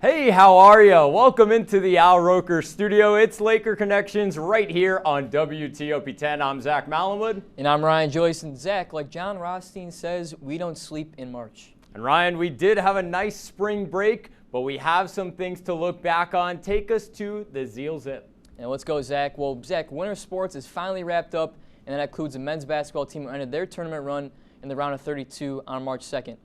Hey, how are you? Welcome into the Al Roker studio. It's Laker Connections right here on WTOP10. I'm Zach Malamud. And I'm Ryan Joyce. And Zach, like John Rothstein says, we don't sleep in March. And Ryan, we did have a nice spring break, but we have some things to look back on. Take us to the Zeal Zip. And let's go, Zach. Well, Zach, winter sports is finally wrapped up, and that includes the men's basketball team who ended their tournament run in the round of 32 on March 2nd.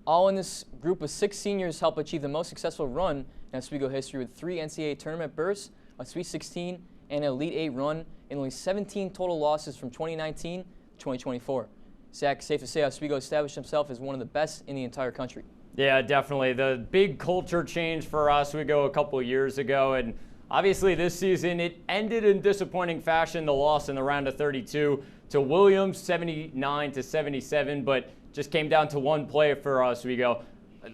All in this group of 6 seniors helped achieve the most successful run in Oswego history with 3 NCAA tournament berths, a Sweet 16, and an Elite 8 run, and only 17 total losses from 2019 to 2024. Zach, safe to say Oswego established himself as one of the best in the entire country. Yeah, definitely. The big culture change for Oswego a couple years ago, and obviously this season it ended in disappointing fashion, the loss in the round of 32 to Williams, 79-77, but just came down to one play for Oswego.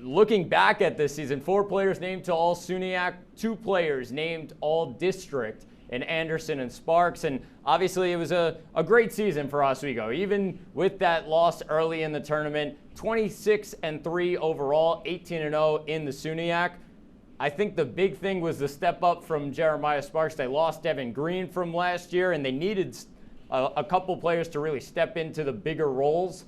Looking back at this season, 4 players named to all SUNYAC, 2 players named all district in Anderson and Sparks, and obviously it was a great season for Oswego. Even with that loss early in the tournament, 26-3 overall, 18-0 in the SUNYAC. I think the big thing was the step up from Jeremiah Sparks. They lost Devin Green from last year, and they needed a couple players to really step into the bigger roles.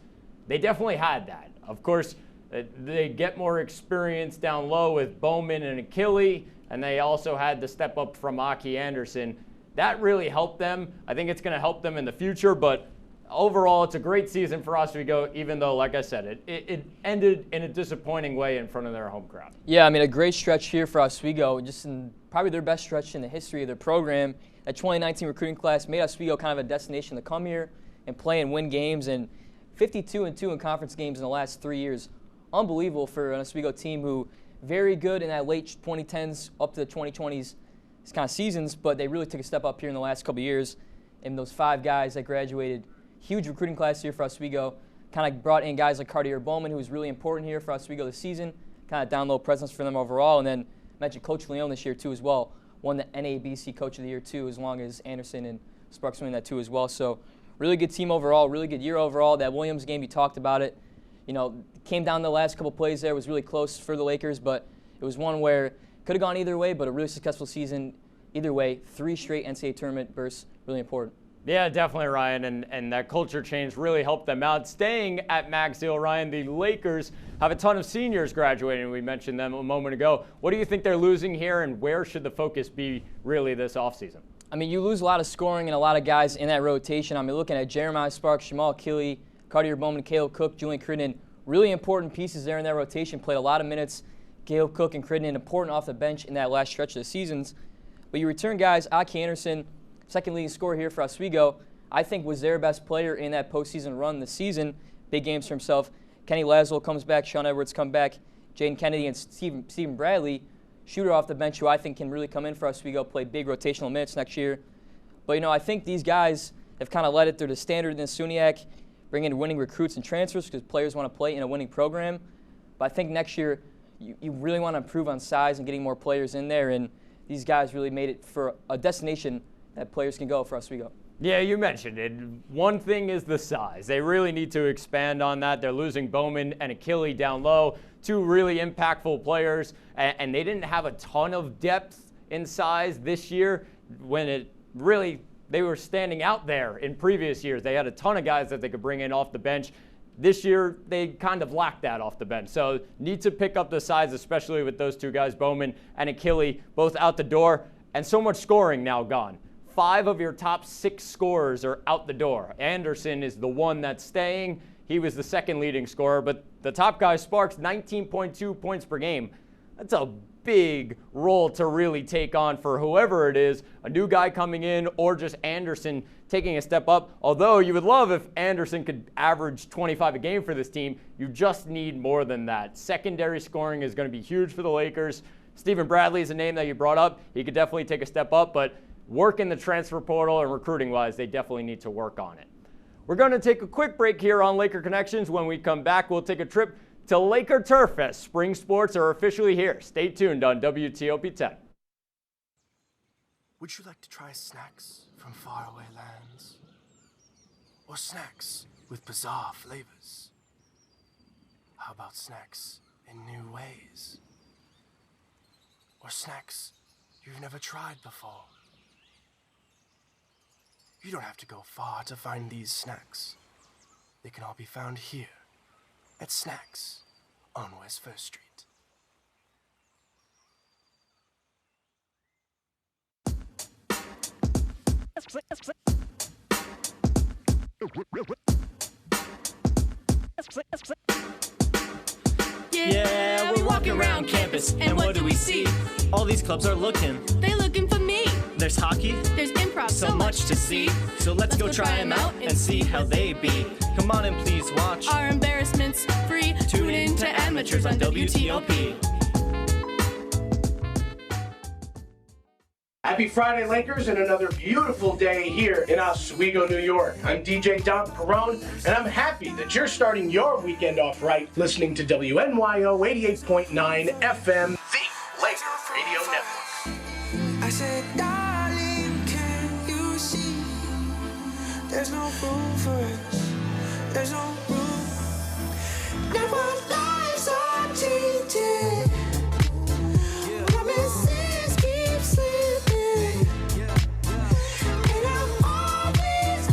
They definitely had that. Of course, they get more experience down low with Bowman and Achille, and they also had the step up from Aki Anderson. That really helped them. I think it's going to help them in the future, but overall, it's a great season for Oswego, even though, like I said, it ended in a disappointing way in front of their home crowd. Yeah, I mean, a great stretch here for Oswego, just in probably their best stretch in the history of their program. That 2019 recruiting class made Oswego kind of a destination to come here and play and win games, and 52-2 in conference games in the last 3 years. Unbelievable for an Oswego team who very good in that late 2010s up to the 2020s kind of seasons, but they really took a step up here in the last couple of years. And those 5 guys that graduated, huge recruiting class here for Oswego, kind of brought in guys like Cartier Bowman, who was really important here for Oswego this season, kind of down low presence for them overall. And then mentioned Coach Leone this year too as well, won the NABC Coach of the Year too, as long as Anderson and Sparks winning that too as well. So really good team overall, really good year overall. That Williams game, you talked about it. You know, came down the last couple plays there, was really close for the Lakers, but it was one where could have gone either way, but a really successful season either way. 3 straight NCAA tournament bursts, really important. Yeah, definitely, Ryan, and that culture change really helped them out. Staying at Mag Zeal, Ryan, the Lakers have a ton of seniors graduating. We mentioned them a moment ago. What do you think they're losing here, and where should the focus be really this offseason? I mean, you lose a lot of scoring and a lot of guys in that rotation. I mean, looking at Jeremiah Sparks, Jamal Achille, Cartier Bowman, Caleb Cook, Julian Crittenden, really important pieces there in that rotation. Played a lot of minutes. Caleb Cook and Crittenden important off the bench in that last stretch of the seasons. But you return guys, Aki Anderson, second leading scorer here for Oswego, I think was their best player in that postseason run this season. Big games for himself. Kenny Laszlo comes back, Sean Edwards come back, Jaden Kennedy and Stephen Bradley, shooter off the bench who I think can really come in for Oswego, play big rotational minutes next year. But, you know, I think these guys have kind of led it through the standard in the SUNYAC, bring in winning recruits and transfers because players want to play in a winning program. But I think next year you really want to improve on size and getting more players in there, and these guys really made it for a destination that players can go for Oswego. Yeah, you mentioned it. One thing is the size. They really need to expand on that. They're losing Bowman and Achille down low, 2 really impactful players, and they didn't have a ton of depth in size this year when it really they were standing out there in previous years. They had a ton of guys that they could bring in off the bench. This year, they kind of lacked that off the bench. So need to pick up the size, especially with those 2 guys, Bowman and Achille, both out the door, and so much scoring now gone. 5 of your top 6 scorers are out the door. Anderson is the one that's staying. He was the second leading scorer, but the top guy, Sparks, 19.2 points per game. That's a big role to really take on for whoever it is, a new guy coming in or just Anderson taking a step up. Although you would love if Anderson could average 25 a game for this team, you just need more than that. Secondary scoring is going to be huge for the Lakers. Stephen Bradley is a name that you brought up. He could definitely take a step up, but work in the transfer portal and recruiting-wise, they definitely need to work on it. We're going to take a quick break here on Laker Connections. When we come back, we'll take a trip to Laker Turf Fest. Spring sports are officially here. Stay tuned on WTOP 10. Would you like to try snacks from faraway lands? Or snacks with bizarre flavors? How about snacks in new ways? or snacks you've never tried before. You don't have to go far to find these snacks. They can all be found here at Snacks on West 1st Street. Yeah, we're walking around campus, and what do we see? All these clubs are looking. They're looking for me. There's hockey, There's improv, so much to see. So let's go try them out and see how they be. Come on and please watch. Our embarrassments free. Tune in to Amateurs on WTOP. Happy Friday, Lakers, and another beautiful day here in Oswego, New York. I'm DJ Don Perone, and I'm happy that you're starting your weekend off right listening to WNYO 88.9 FM, the Laker Radio Network. I said, darling, can you see? There's no room for us. There's no room. Now our lives are changing. Promises keep slipping. And I always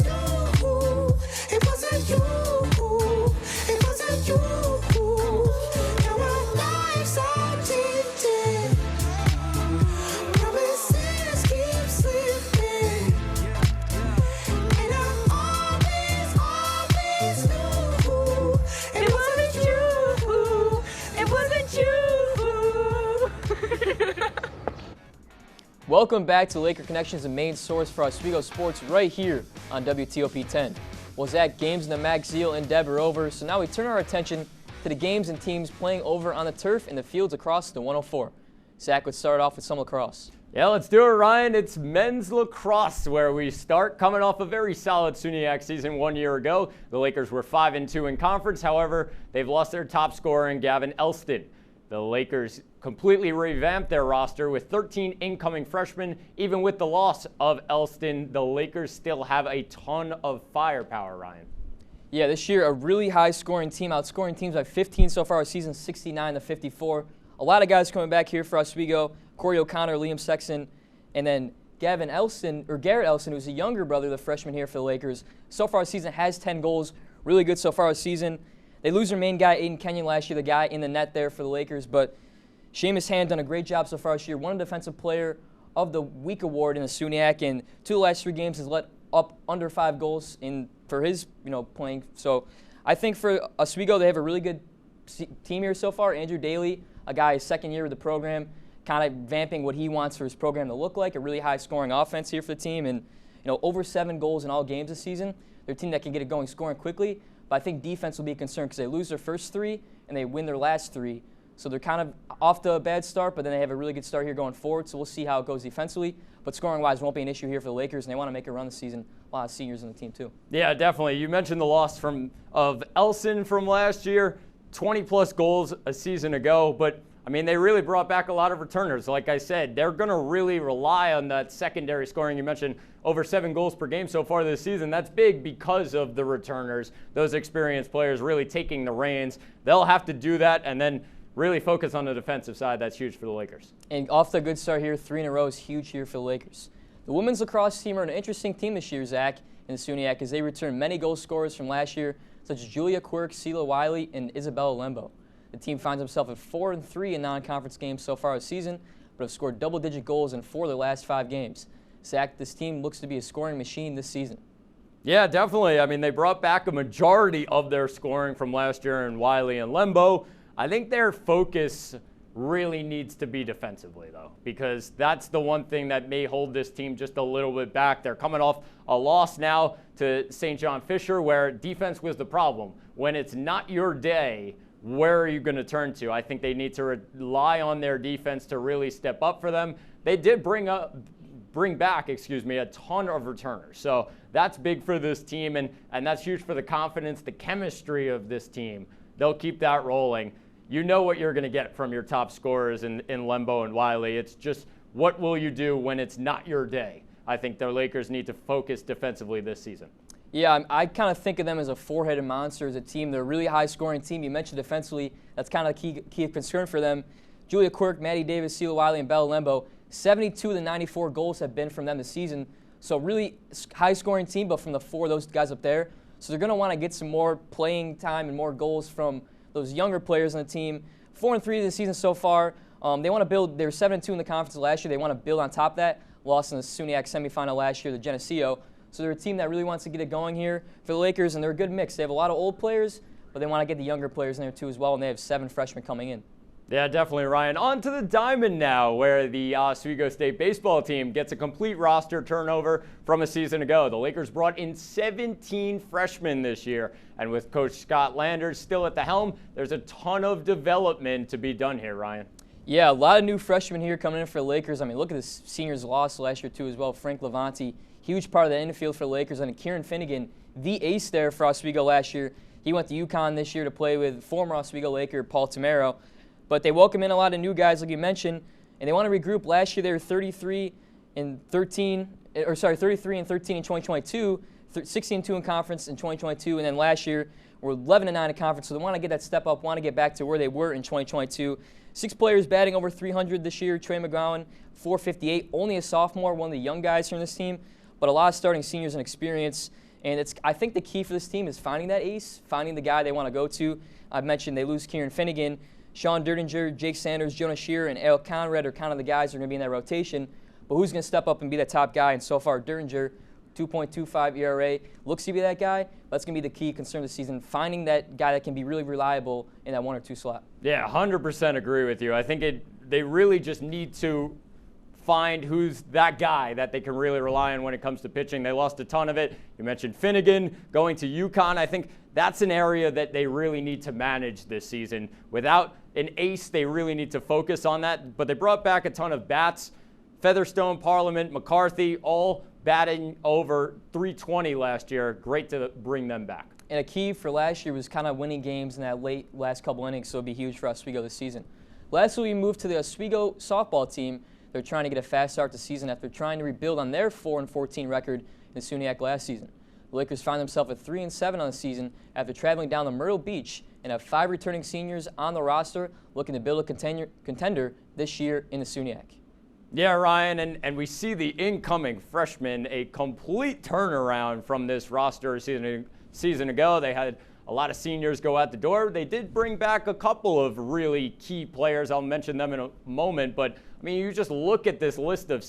knew it wasn't you. It wasn't you. Now our lives are changing. Promises keep slipping. And I always knew it wasn't you. It wasn't you. Welcome back to Laker Connections, the main source for Oswego sports right here on WTOP 10. Well, Zach, games in the Max Zeal and Deb are over, so now we turn our attention to the games and teams playing over on the turf in the fields across the 104. Zach, let's start off with some lacrosse. Yeah, let's do it, Ryan. It's men's lacrosse where we start, coming off a very solid SUNYAC season 1 year ago. The Lakers were 5-2 in conference. However, they've lost their top scorer in Gavin Elston. The Lakers completely revamped their roster with 13 incoming freshmen. Even with the loss of Elston, the Lakers still have a ton of firepower, Ryan. Yeah, this year a really high-scoring team, outscoring teams by 15 so far this season, 69-54. A lot of guys coming back here for Oswego. Corey O'Connor, Liam Sexton, and then Garrett Elston, who's a younger brother, the freshman here for the Lakers. So far this season has 10 goals. Really good so far this season. They lose their main guy, Aiden Kenyon, last year, the guy in the net there for the Lakers, but Seamus Hand done a great job so far this year. Won a Defensive Player of the Week award in the SUNYAC, and 2 of the last 3 games has let up under 5 goals for his playing. So I think for Oswego, they have a really good team here so far. Andrew Daly, a guy his second year with the program, kind of vamping what he wants for his program to look like, a really high-scoring offense here for the team, and over 7 goals in all games this season. They're a team that can get it going scoring quickly. But I think defense will be a concern because they lose their first 3 and they win their last 3. So they're kind of off to a bad start, but then they have a really good start here going forward. So we'll see how it goes defensively. But scoring-wise won't be an issue here for the Lakers, and they want to make a run this season. A lot of seniors on the team, too. Yeah, definitely. You mentioned the loss of Elson from last year, 20-plus goals a season ago. But, I mean, they really brought back a lot of returners. Like I said, they're going to really rely on that secondary scoring. You mentioned over 7 goals per game so far this season. That's big because of the returners, those experienced players really taking the reins. They'll have to do that and then really focus on the defensive side. That's huge for the Lakers. And off to a good start here, 3 in a row is huge here for the Lakers. The women's lacrosse team are an interesting team this year, Zach, in the SUNYAC, as they return many goal scorers from last year, such as Julia Quirk, Sela Wiley, and Isabella Lembo. The team finds themselves at 4-3 in non-conference games so far this season, but have scored double-digit goals in 4 of their last 5 games. Zach, this team looks to be a scoring machine this season. Yeah, definitely. I mean, they brought back a majority of their scoring from last year in Wiley and Lembo. I think their focus really needs to be defensively, though, because that's the one thing that may hold this team just a little bit back. They're coming off a loss now to St. John Fisher, where defense was the problem. When it's not your day, where are you going to turn to? I think they need to rely on their defense to really step up for them. They did bring back a ton of returners. So that's big for this team, and that's huge for the confidence, the chemistry of this team. They'll keep that rolling. You know what you're going to get from your top scorers in Lembo and Wiley. It's just what will you do when it's not your day? I think the Lakers need to focus defensively this season. Yeah, I kind of think of them as a 4-headed monster as a team. They're a really high-scoring team. You mentioned defensively, that's kind of a key concern for them. Julia Quirk, Maddie Davis, Celia Wiley, and Bella Lembo. 72 of the 94 goals have been from them this season. So really high-scoring team, but from the 4 of those guys up there. So they're going to want to get some more playing time and more goals from those younger players on the team. 4-3 this season so far. They want to build. They were 7-2 in the conference last year. They want to build on top of that. Lost in the SUNYAC semifinal last year, the Geneseo. So they're a team that really wants to get it going here for the Lakers, and they're a good mix. They have a lot of old players, but they want to get the younger players in there too as well, and they have 7 freshmen coming in. Yeah, definitely, Ryan. On to the diamond now, where the Oswego State baseball team gets a complete roster turnover from a season ago. The Lakers brought in 17 freshmen this year, and with Coach Scott Landers still at the helm, there's a ton of development to be done here, Ryan. Yeah, a lot of new freshmen here coming in for the Lakers. I mean, look at the seniors lost last year too as well. Frank Levanti, huge part of the infield for the Lakers, and Kieran Finnegan, the ace there for Oswego last year. He went to UConn this year to play with former Oswego Laker Paul Tamaro. But they welcome in a lot of new guys, like you mentioned, and they want to regroup. Last year they were 33 and 13 in 2022, 16-2 in conference in 2022, and then last year were 11-9 in conference. So they want to get that step up, want to get back to where they were in 2022. 6 players batting over 300 this year. Trey McGowan, 458, only a sophomore, one of the young guys here in this team, but a lot of starting seniors and experience. And I think the key for this team is finding that ace, finding the guy they want to go to. I've mentioned they lose Kieran Finnegan. Sean Derdinger, Jake Sanders, Jonah Shearer, and Al Conrad are kind of the guys who are going to be in that rotation. But who's going to step up and be that top guy? And so far, Derdinger, 2.25 ERA, looks to be that guy. That's going to be the key concern this season, finding that guy that can be really reliable in that 1 or 2 slot. Yeah, 100% agree with you. I think they really just need to find who's that guy that they can really rely on when it comes to pitching. They lost a ton of it. You mentioned Finnegan going to UConn. I think that's an area that they really need to manage this season. Without an ace, they really need to focus on that. But they brought back a ton of bats. Featherstone, Parliament, McCarthy, all batting over 320 last year. Great to bring them back. And a key for last year was kind of winning games in that last couple innings, so it'll be huge for Oswego this season. Lastly, we moved to the Oswego softball team. They're trying to get a fast start to the season after trying to rebuild on their 4-14 record in the SUNYAC last season. The Lakers find themselves at 3-7 on the season after traveling down to Myrtle Beach and have 5 returning seniors on the roster looking to build a contender this year in the SUNYAC. Yeah, Ryan, and we see the incoming freshmen, a complete turnaround from this roster a season ago. They had a lot of seniors go out the door. They did bring back a couple of really key players. I'll mention them in a moment, but I mean, you just look at this list of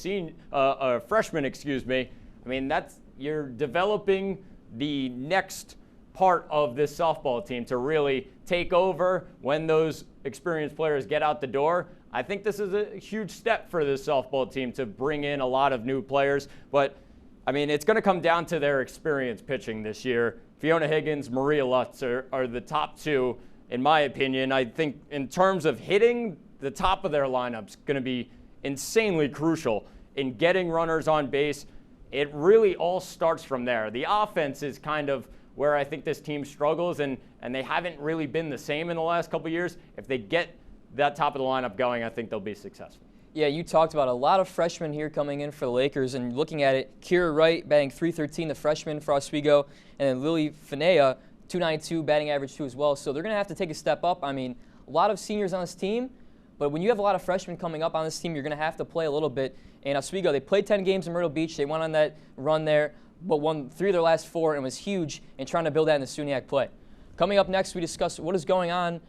freshmen, I mean, you're developing the next part of this softball team to really take over when those experienced players get out the door. I think this is a huge step for this softball team to bring in a lot of new players. But, I mean, it's going to come down to their experience pitching this year. Fiona Higgins, Maria Lutz are the top 2, in my opinion. I think in terms of hitting, the top of their lineup's going to be insanely crucial in getting runners on base. It really all starts from there. The offense is kind of where I think this team struggles, and they haven't really been the same in the last couple years. If they get that top of the lineup going, I think they'll be successful. Yeah, you talked about a lot of freshmen here coming in for the Lakers, and looking at it, Kira Wright batting .313, the freshman for Oswego, and then Lily Finea, .292 batting average too as well. So they're going to have to take a step up. I mean, a lot of seniors on this team, but when you have a lot of freshmen coming up on this team, you're going to have to play a little bit. And Oswego, they played 10 games in Myrtle Beach. They went on that run there, but won 3 of their last 4 and was huge in trying to build that in the SUNYAC play. Coming up next, we discuss what is going on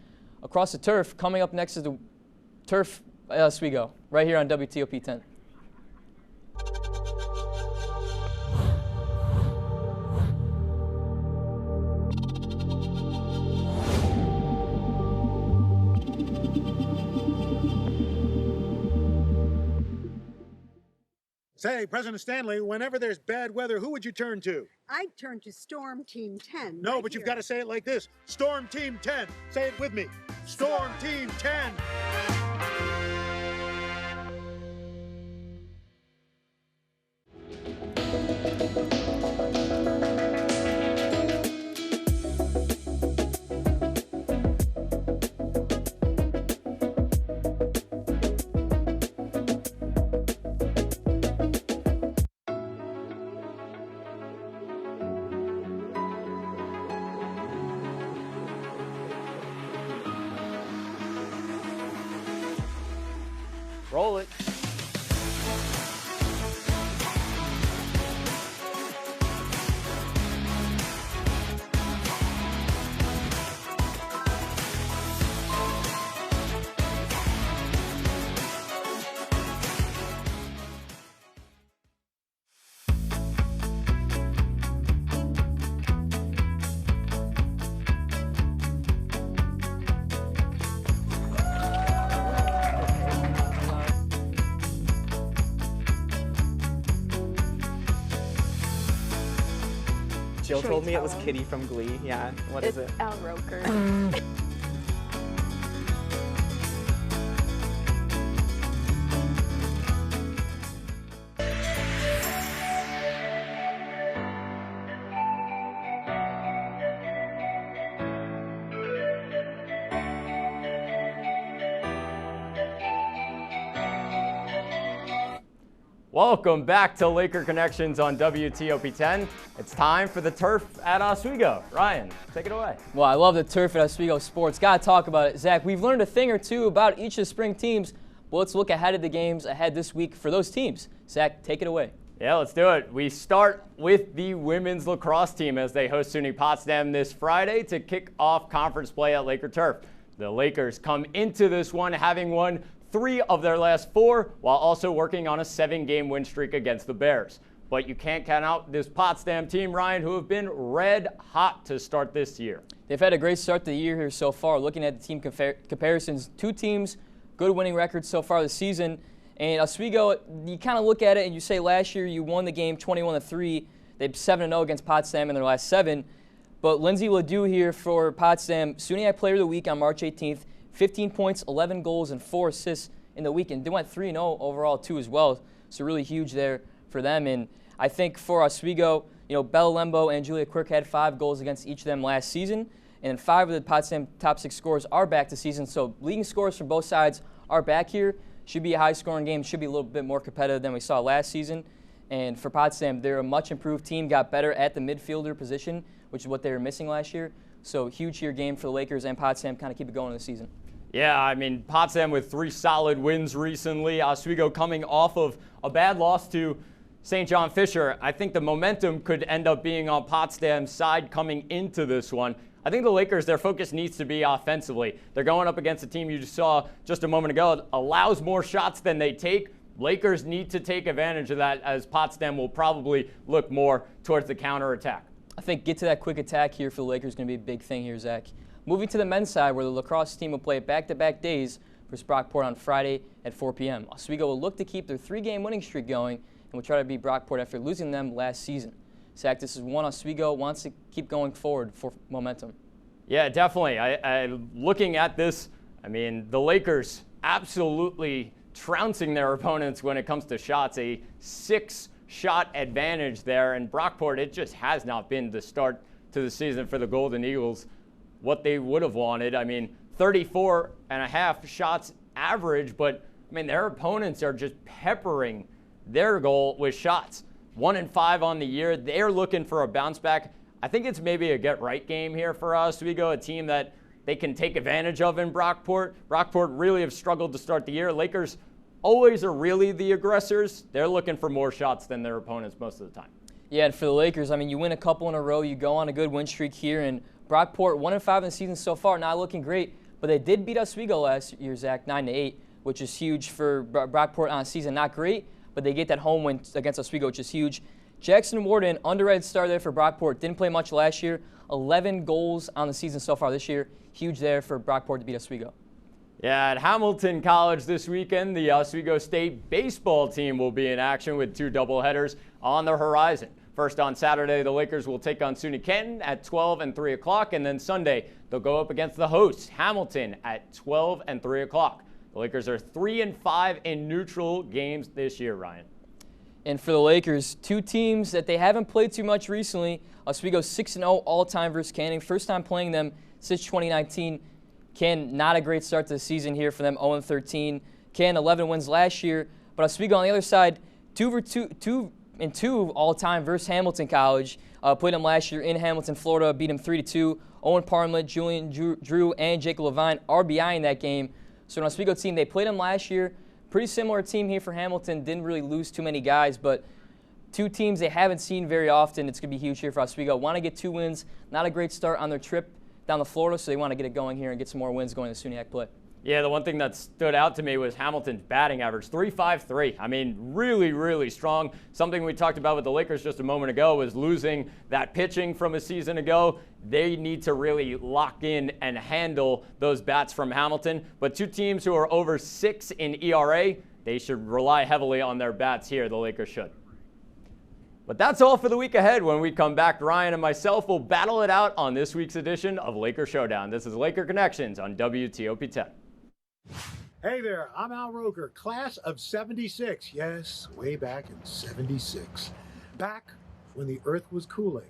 across the turf. Coming up next is the Turf Oswego, right here on WTOP 10. Say, President Stanley, whenever there's bad weather, who would you turn to? I'd turn to Storm Team 10. No, but you've got to say it like this. Storm Team 10. Say it with me. Storm Team 10. Roll it. Jill Should told we me it tell was him? Kitty from Glee. Yeah, what is It's it? Al Roker. Welcome back to Laker Connections on WTOP 10. It's time for the turf at Oswego. Ryan, take it away. Well, I love the turf at Oswego Sports. Got to talk about it. Zach, we've learned a thing or two about each of the spring teams, but let's look ahead of the games ahead this week for those teams. Zach, take it away. Yeah, let's do it. We start with the women's lacrosse team as they host SUNY Potsdam this Friday to kick off conference play at Laker Turf. The Lakers come into this one having won 3 of their last 4, while also working on a 7-game win streak against the Bears. But you can't count out this Potsdam team, Ryan, who have been red hot to start this year. They've had a great start to the year here so far. Looking at the team comparisons, 2 teams, good winning records so far this season. And Oswego, you kind of look at it and you say last year you won the game 21-3. They're 7-0 against Potsdam in their last 7. But Lindsay Ledoux here for Potsdam, SUNY Player of the Week on March 18th. 15 points, 11 goals, and 4 assists in the weekend. They went 3-0 overall, too, as well. So really huge there for them. And I think for Oswego, Bella Lembo and Julia Quirk had 5 goals against each of them last season. And 5 of the Potsdam top 6 scorers are back this season. So leading scorers from both sides are back here. Should be a high-scoring game. Should be a little bit more competitive than we saw last season. And for Potsdam, they're a much-improved team. Got better at the midfielder position, which is what they were missing last year. So huge here game for the Lakers and Potsdam. Kind of keep it going in the season. Yeah, I mean, Potsdam with 3 solid wins recently. Oswego coming off of a bad loss to St. John Fisher. I think the momentum could end up being on Potsdam's side coming into this one. I think the Lakers, their focus needs to be offensively. They're going up against a team you just saw just a moment ago that allows more shots than they take. Lakers need to take advantage of that, as Potsdam will probably look more towards the counterattack. I think get to that quick attack here for the Lakers is going to be a big thing here, Zach. Moving to the men's side, where the lacrosse team will play back-to-back days for Brockport on Friday at 4 p.m. Oswego will look to keep their 3-game winning streak going and will try to beat Brockport after losing them last season. Zach, this is one Oswego wants to keep going forward for momentum. Yeah, definitely. Looking at this, I mean, the Lakers absolutely trouncing their opponents when it comes to shots. A 6-shot advantage there, and Brockport, it just has not been the start to the season for the Golden Eagles what they would have wanted. I mean, 34.5 shots average, but I mean, their opponents are just peppering their goal with shots. 1-5 on the year. They're looking for a bounce back. I think it's maybe a get-right game here for us. We go a team that they can take advantage of in Brockport. Brockport really have struggled to start the year. Lakers always are really the aggressors. They're looking for more shots than their opponents most of the time. Yeah, and for the Lakers, I mean, you win a couple in a row. You go on a good win streak here, and Brockport 1-5 in the season so far, not looking great, but they did beat Oswego last year, Zach, 9-8, which is huge for Brockport on the season. Not great, but they get that home win against Oswego, which is huge. Jackson Warden, underrated star there for Brockport, didn't play much last year. 11 goals on the season so far this year. Huge there for Brockport to beat Oswego. Yeah, at Hamilton College this weekend, the Oswego State baseball team will be in action with 2 doubleheaders on the horizon. First on Saturday, the Lakers will take on SUNY Canton at 12 and 3 o'clock, and then Sunday, they'll go up against the hosts, Hamilton, at 12 and 3 o'clock. The Lakers are 3-5 in neutral games this year, Ryan. And for the Lakers, 2 teams that they haven't played too much recently. Oswego 6-0 all-time versus Canton. First time playing them since 2019. Canton, not a great start to the season here for them, 0-13. Canton, 11 wins last year. But Oswego on the other side, 2-2 all-time versus Hamilton College. Played them last year in Hamilton, Florida, beat them 3-2. Owen Parmlett, Julian Drew, and Jacob Levine RBI in that game. So an Oswego team, they played them last year, pretty similar team here for Hamilton. Didn't really lose too many guys, but two teams they haven't seen very often. It's going to be huge here for Oswego. Want to get 2 wins. Not a great start on their trip down to Florida, so they want to get it going here and get some more wins going to SUNYAC play. Yeah, the one thing that stood out to me was Hamilton's batting average, .353. I mean, really, really strong. Something we talked about with the Lakers just a moment ago was losing that pitching from a season ago. They need to really lock in and handle those bats from Hamilton. But two teams who are over 6 in ERA, they should rely heavily on their bats here. The Lakers should. But that's all for the week ahead. When we come back, Ryan and myself will battle it out on this week's edition of Laker Showdown. This is Laker Connections on WTOP 10. Hey there, I'm Al Roker, class of 76. Yes, way back in 76. Back when the earth was cooling.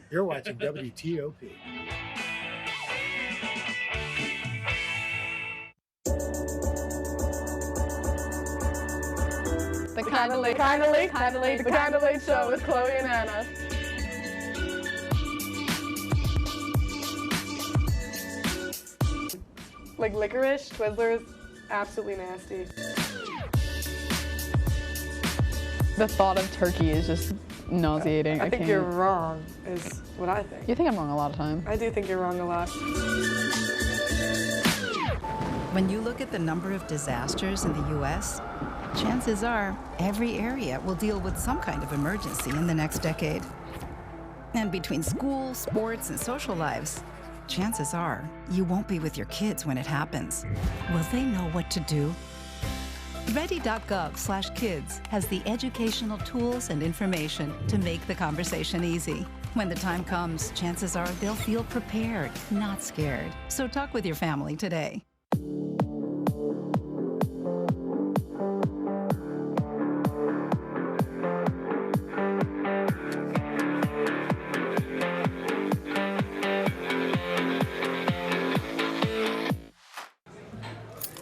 You're watching WTOP. The Kinda Late Show with Chloe and Anna. Like licorice, Twizzlers, absolutely nasty. The thought of turkey is just nauseating. I think you're wrong, is what I think. You think I'm wrong a lot of times. I do think you're wrong a lot. When you look at the number of disasters in the U.S., chances are every area will deal with some kind of emergency in the next decade. And between school, sports, and social lives, chances are you won't be with your kids when it happens. Will they know what to do? Ready.gov/kids has the educational tools and information to make the conversation easy. When the time comes, chances are they'll feel prepared, not scared. So talk with your family today.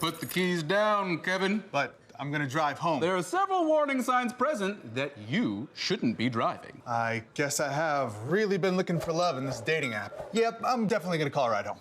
Put the keys down, Kevin. But I'm gonna drive home. There are several warning signs present that you shouldn't be driving. I guess I have really been looking for love in this dating app. Yep, I'm definitely gonna call a ride home.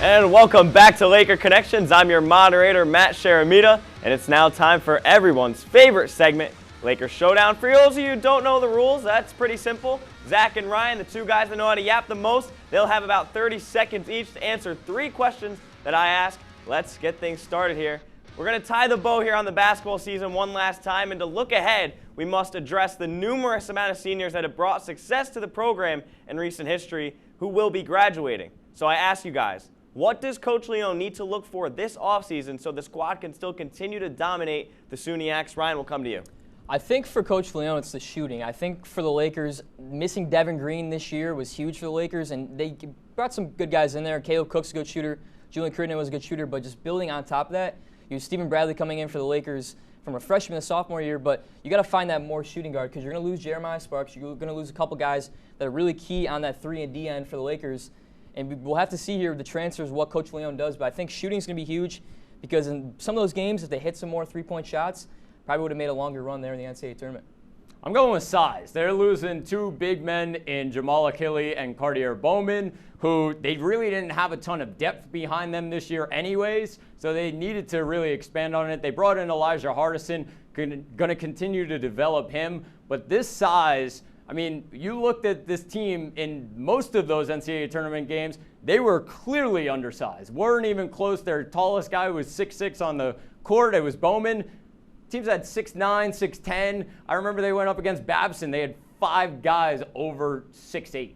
And welcome back to Laker Connections. I'm your moderator, Matt Sharamita, and it's now time for everyone's favorite segment, Laker Showdown. For those of you who don't know the rules, that's pretty simple. Zach and Ryan, the two guys that know how to yap the most, they'll have about 30 seconds each to answer 3 questions that I ask. Let's get things started here. We're going to tie the bow here on the basketball season one last time, and to look ahead, we must address the numerous amount of seniors that have brought success to the program in recent history who will be graduating. So I ask you guys, what does Coach Leone need to look for this offseason so the squad can still continue to dominate the SUNYACs? Ryan, we'll come to you. I think for Coach Leone, it's the shooting. I think for the Lakers, missing Devin Green this year was huge for the Lakers, and they brought some good guys in there. Caleb Cook's a good shooter. Julian Crittenden was a good shooter, but just building on top of that, you have Stephen Bradley coming in for the Lakers from a freshman to sophomore year, but you got to find that more shooting guard because you're going to lose Jeremiah Sparks. You're going to lose a couple guys that are really key on that 3 and D end for the Lakers. And we'll have to see here with the transfers what Coach Leone does. But I think shooting is going to be huge because in some of those games, if they hit some more three-point shots, probably would have made a longer run there in the NCAA tournament. I'm going with size. They're losing 2 big men in Jamal Achille and Cartier Bowman, who they really didn't have a ton of depth behind them this year anyways, so they needed to really expand on it. They brought in Elijah Hardison, going to continue to develop him, but this size, I mean, you looked at this team in most of those NCAA tournament games, they were clearly undersized. Weren't even close. Their tallest guy was 6'6" on the court. It was Bowman. Teams had 6'9", 6'10". I remember they went up against Babson. They had 5 guys over 6'8".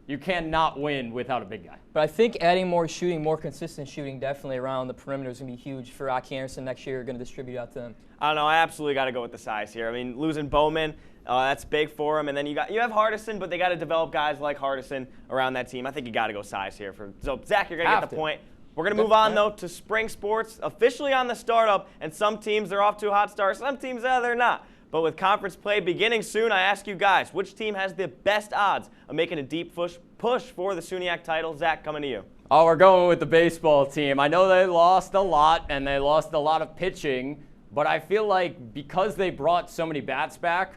You cannot win without a big guy. But I think adding more shooting, more consistent shooting definitely around the perimeter is going to be huge for Aki Anderson next year. Going to distribute out to them. I don't know. I absolutely got to go with the size here. I mean, losing Bowman, that's big for him. And then you have Hardison, but they got to develop guys like Hardison around that team. I think you got to go size here. So, Zach, you're going to get the point. We're going to move on, though, to spring sports, officially on the startup. And some teams, they're off to a hot start. Some teams, they're not. But with conference play beginning soon, I ask you guys, which team has the best odds of making a deep push for the SUNYAC title? Zach, coming to you. Oh, we're going with the baseball team. I know they lost a lot, and they lost a lot of pitching, but I feel like because they brought so many bats back,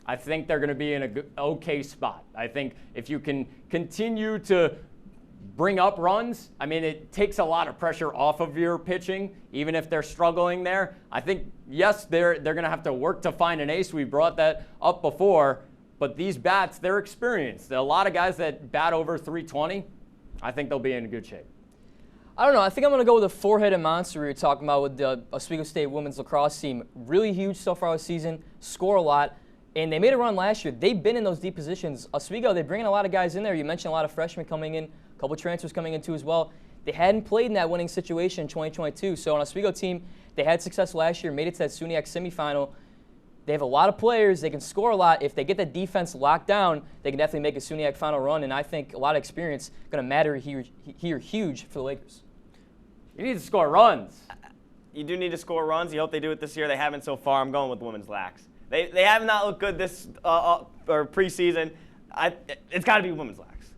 I think they're going to be in a okay spot. I think if you can continue to bring up runs, I mean, it takes a lot of pressure off of your pitching, even if they're struggling there. I think, yes, they're going to have to work to find an ace. We brought that up before, but these bats, they're experienced. A lot of guys that bat over 320, I think they'll be in good shape. I don't know. I think I'm going to go with the four-headed monster we were talking about with the Oswego State women's lacrosse team. Really huge so far this season, score a lot, and they made a run last year. They've been in those deep positions. Oswego, they bring in a lot of guys in there. You mentioned a lot of freshmen coming in, a couple transfers coming in too as well. They hadn't played in that winning situation in 2022. So an Oswego team, they had success last year, made it to that SUNYAC semifinal. They have a lot of players. They can score a lot. If they get that defense locked down, they can definitely make a SUNYAC final run, and I think a lot of experience going to matter here huge for the Lakers. You need to score runs. You do need to score runs. You hope they do it this year. They haven't so far. I'm going with women's lax. They have not looked good this or preseason. It's got to be women's lax.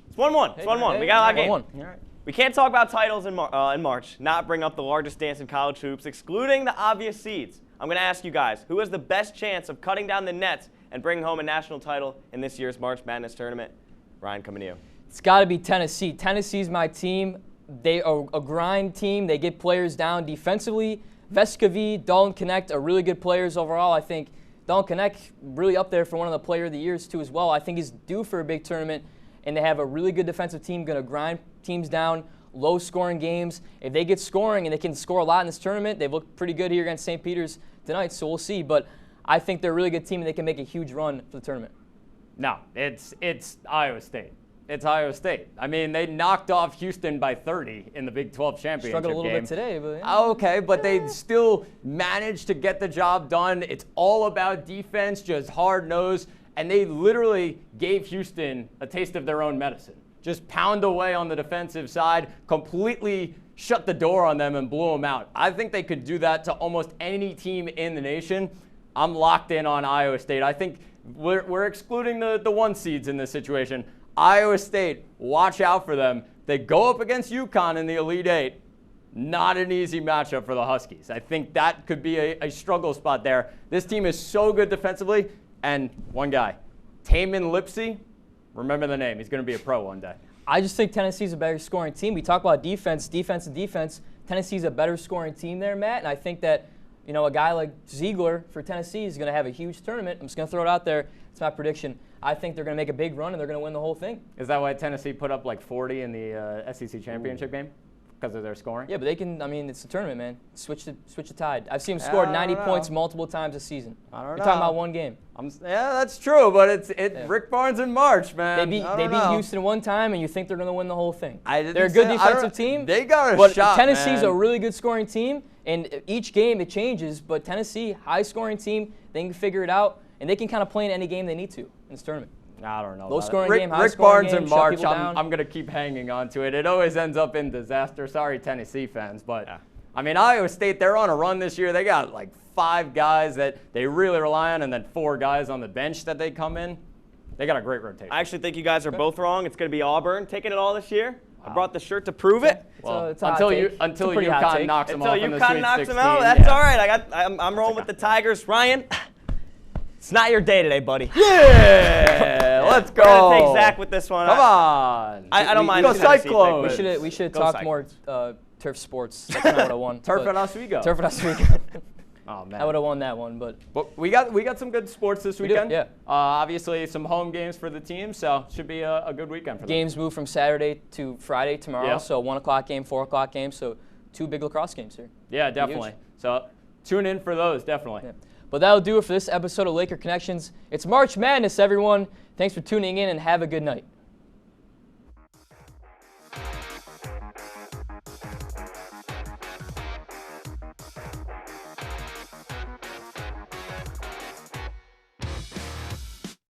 It's 1-1. It's 1-1. We got a lot of games. All right. We can't talk about titles in March, not bring up the largest dance in college hoops, excluding the obvious seeds. I'm going to ask you guys, who has the best chance of cutting down the nets and bringing home a national title in this year's March Madness tournament? Ryan, coming to you. It's got to be Tennessee. Tennessee's my team. They are a grind team. They get players down defensively. Vescovi, Dalton Connect are really good players overall. I think Dalton Connect really up there for one of the player of the years too as well. I think he's due for a big tournament, and they have a really good defensive team going to grind teams down, low-scoring games. If they get scoring and they can score a lot in this tournament, they've looked pretty good here against St. Peter's tonight, so we'll see. But I think they're a really good team, and they can make a huge run for the tournament. No, it's Iowa State. It's Iowa State. I mean, they knocked off Houston by 30 in the Big 12 championship Struggled a little game. bit today, but yeah. Okay, but they still managed to get the job done. It's all about defense, just hard-nosed, and they literally gave Houston a taste of their own medicine. Just pound away on the defensive side, completely shut the door on them and blew them out. I think they could do that to almost any team in the nation. I'm locked in on Iowa State. I think we're excluding the one seeds in this situation. Iowa State, watch out for them. They go up against UConn in the Elite Eight. Not an easy matchup for the Huskies. I think that could be a struggle spot there. This team is so good defensively. And one guy, Taman Lipsey, remember the name. He's going to be a pro one day. I just think Tennessee's a better scoring team. We talk about defense. Tennessee's a better scoring team there, Matt. And I think that, you know, a guy like Ziegler for Tennessee is going to have a huge tournament. I'm just going to throw it out there. It's my prediction. I think they're going to make a big run, and they're going to win the whole thing. Is that why Tennessee put up like 40 in the SEC championship game? Because of their scoring? Yeah, but they can, I mean, it's a tournament, man. Switch the tide. I've seen them score 90 points multiple times this season. I don't know. You're talking about one game. Yeah, that's true, but Rick Barnes in March, man. They beat Houston one time, and you think they're going to win the whole thing. They're a good defensive team. They got a but shot, Tennessee's man. a really good scoring team, and each game it changes, but Tennessee, high-scoring team, they can figure it out, and they can kind of play in any game they need to in this tournament. I don't know. Low-scoring game, Rick high-scoring Barnes game, in shut March, people down. I'm going to keep hanging on to it. It always ends up in disaster. Sorry, Tennessee fans. But, I mean, Iowa State, they're on a run this year. They got like 5 guys that they really rely on and then 4 guys on the bench that they come in. They got a great rotation. I actually think you guys are both wrong. It's going to be Auburn taking it all this year. Wow. I brought the shirt to prove it. Well, until UConn knocks them off in the Sweet 16. Until UConn knocks them out, that's all right. I'm rolling with the Tigers. Ryan, it's not your day today, buddy. Yeah, let's go. We're going to take Zach with this one. Come on. I don't mind. Go Cyclones. We should talk more turf sports. That's not what I won. Turf at Oswego. Turf at Oswego. Oh, man. I would have won that one, but we got some good sports this weekend. Yeah. Obviously, some home games for the team, so should be a good weekend for them. Games move from Saturday to Friday tomorrow, Yeah. so 1 o'clock game, 4 o'clock game, so 2 big lacrosse games here. Yeah, definitely. So tune in for those, definitely. Yeah. But that'll do it for this episode of Laker Connections. It's March Madness, everyone. Thanks for tuning in, and have a good night.